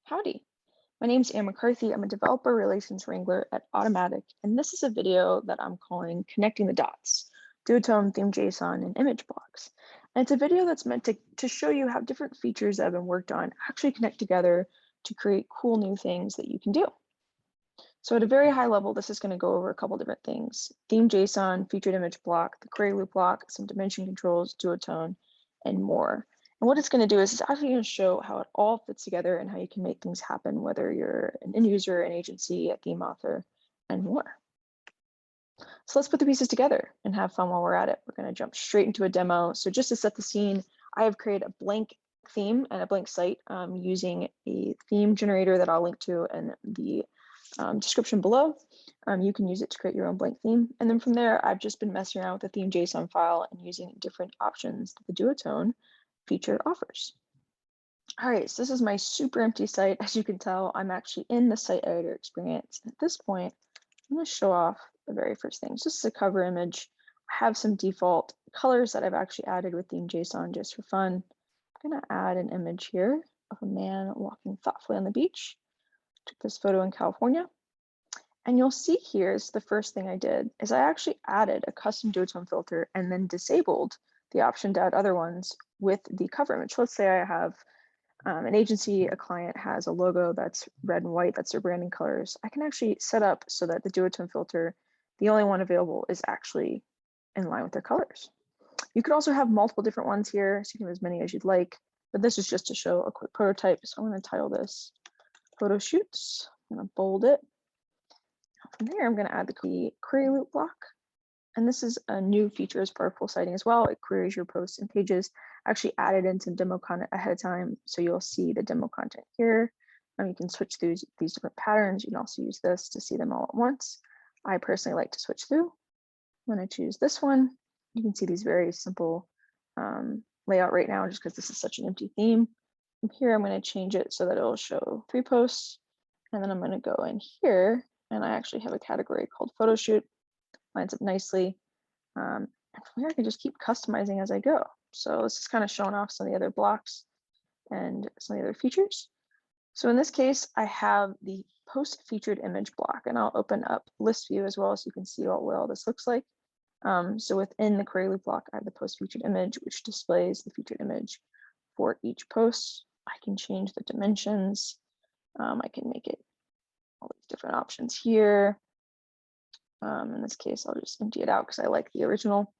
Howdy, my name is Anne McCarthy. I'm a developer relations wrangler at Automatic, and this is a video that I'm calling Connecting the Dots, Duotone, Theme.json, and image blocks. And it's a video that's meant to show you how different features that have been worked on actually connect together to create cool new things that you can do. So at a very high level, this is going to go over a couple different things: Theme.json, featured image block, the query loop block, some dimension controls, Duotone, and more. And what it's going to do is it's actually going to show how it all fits together and how you can make things happen, whether you're an end user, an agency, a theme author, and more. So let's put the pieces together and have fun while we're at it. We're going to jump straight into a demo. So just to set the scene, I have created a blank theme and a blank site using a theme generator that I'll link to in the description below. You can use it to create your own blank theme. And then from there, I've just been messing around with the theme.json file and using different options that the Duotone feature offers. All right, so this is my super empty site. As you can tell, I'm actually in the site editor experience. At this point, I'm going to show off the very first thing. Just a cover image. I have some default colors that I've actually added with Theme.json just for fun. I'm going to add an image here of a man walking thoughtfully on the beach. Took this photo in California. And you'll see here is the first thing I did is I actually added a custom duotone filter and then disabled the option to add other ones with the cover image. Let's say I have an agency, a client has a logo that's red and white, that's their branding colors. I can actually set up so that the duotone filter, the only one available, is actually in line with their colors. You could also have multiple different ones here, so you can have as many as you'd like, but this is just to show a quick prototype. So I'm going to title this Photo Shoots. I'm going to bold it. From there, I'm going to add the query loop block. And this is a new feature as part of full citing as well. It queries your posts and pages. I actually added in some demo content ahead of time, so you'll see the demo content here. You can switch through these different patterns. You can also use this to see them all at once. I personally like to switch through. I'm going to choose this one. You can see these very simple layout right now, just because this is such an empty theme. From here, I'm going to change it so that it'll show 3 posts. And then I'm going to go in here, and I actually have a category called photo shoot. Lines up nicely. And from here, I can just keep customizing as I go. So this is kind of showing off some of the other blocks and some of the other features. So in this case, I have the post featured image block, and I'll open up list view as well so you can see what all this looks like. So within the query loop block, I have the post featured image, which displays the featured image for each post. I can change the dimensions. I can make it all these different options here. In this case, I'll just empty it out because I like the original.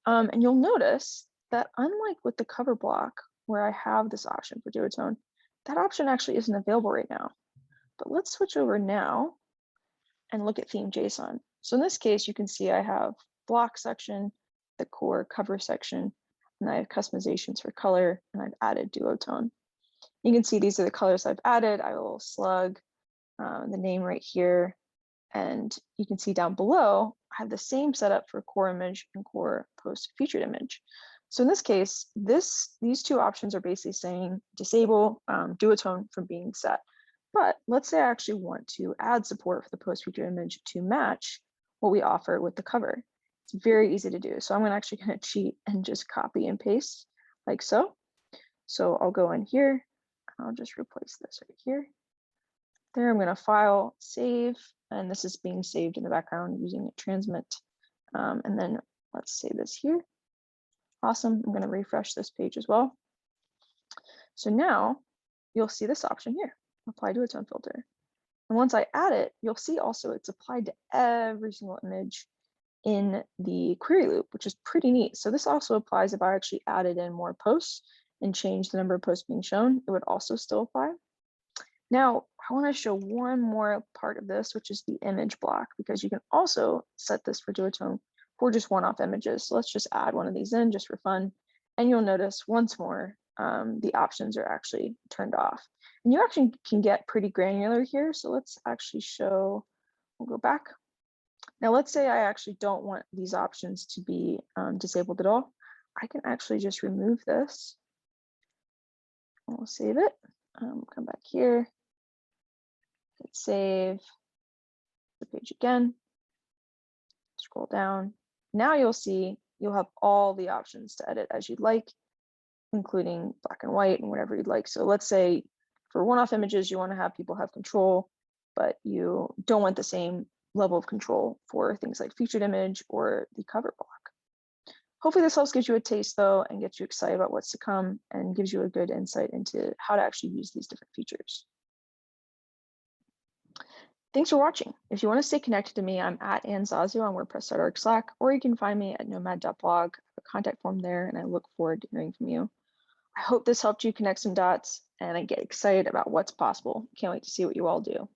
And you'll notice that unlike with the cover block, where I have this option for Duotone, that option actually isn't available right now. But let's switch over now and look at Theme.json. So in this case, you can see I have block section, the core cover section, and I have customizations for color, and I've added Duotone. You can see these are the colors I've added. I have a little slug, the name right here. And you can see down below, I have the same setup for core image and core post featured image. So in this case, these two options are basically saying disable Duotone from being set. But let's say I actually want to add support for the post featured image to match what we offer with the cover. It's very easy to do. So I'm actually going to cheat and just copy and paste like so. So I'll go in here. I'll just replace this right here. There, I'm going to file, save, and this is being saved in the background using transmit. And then let's save this here. Awesome. I'm going to refresh this page as well. So now you'll see this option here, apply Duotone filter. And once I add it, you'll see also it's applied to every single image in the query loop, which is pretty neat. So this also applies if I actually added in more posts and changed the number of posts being shown, it would also still apply. Now, I want to show one more part of this, which is the image block, because you can also set this for Duotone for just one-off images. So let's just add one of these in just for fun. And you'll notice once more, the options are actually turned off. And you actually can get pretty granular here. So let's actually show, we'll go back. Now, let's say I actually don't want these options to be disabled at all. I can actually just remove this. We'll save it. Come back here. Hit save the page again, scroll down. Now you'll see you'll have all the options to edit as you'd like, including black and white and whatever you'd like. So let's say For one-off images, you want to have people have control, but you don't want the same level of control for things like featured image or the cover block. Hopefully this helps give you a taste though and gets you excited about what's to come and gives you a good insight into how to actually use these different features. Thanks for watching. If you want to stay connected to me, I'm at @AnnZazio on WordPress.org Slack, or you can find me at nomad.blog, a contact form there, and I look forward to hearing from you. I hope this helped you connect some dots, and I get excited about what's possible. Can't wait to see what you all do.